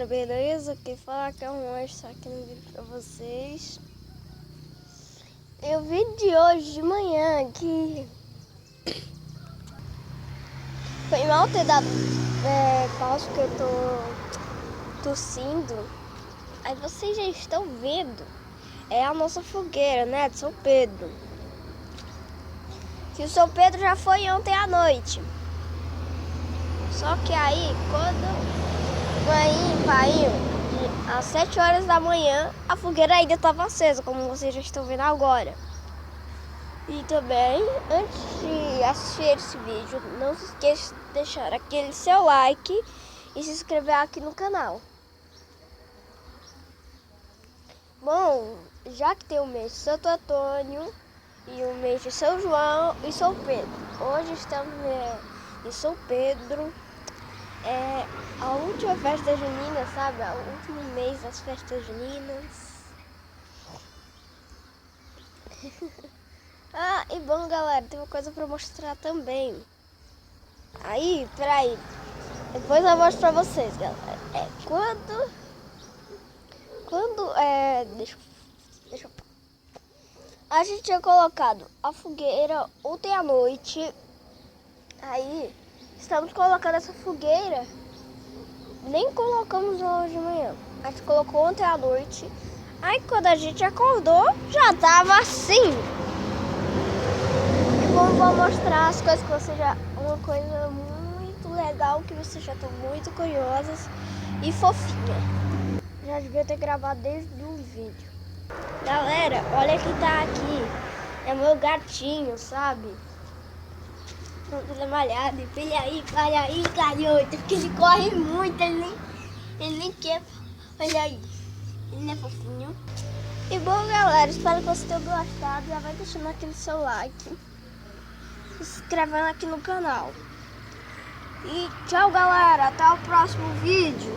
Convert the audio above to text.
galera, beleza? Quem fala que é um lanche aqui no vídeo pra vocês. Eu vi de hoje de manhã que foi mal ter dado pausa porque eu tô tossindo. Aí vocês já estão vendo, é a nossa fogueira, né, de São Pedro. Que o São Pedro já foi ontem à noite. Só que aí, quando vai às 7 horas da manhã, a fogueira ainda estava acesa, como vocês já estão vendo agora. E também, antes de assistir esse vídeo, não se esqueça de deixar aquele seu like e se inscrever aqui no canal. Bom, já que tem o mês de Santo Antônio e o mês de São João e São Pedro, hoje estamos em São Pedro. É a última festa junina, sabe? O último mês das festas juninas. Ah, e bom, galera, tem uma coisa pra mostrar também. Aí, peraí. Depois eu mostro pra vocês, galera. Deixa eu... A gente tinha colocado a fogueira ontem à noite. Aí, estamos colocando essa fogueira. Nem colocamos hoje de manhã. A gente colocou ontem à noite. Aí quando a gente acordou, já tava assim. E vou mostrar as coisas que você já... Uma coisa muito legal que vocês já estão muito curiosas e fofinha. Já devia ter gravado desde o vídeo. Galera, olha quem tá aqui. É meu gatinho, sabe? Ele é malhado. Olha aí, garoto. Porque ele corre muito, ele nem quer. Olha aí. Ele é fofinho. E bom, galera, espero que vocês tenham gostado. Já vai deixando aquele seu like. Se inscrevendo aqui no canal. E tchau, galera. Até o próximo vídeo.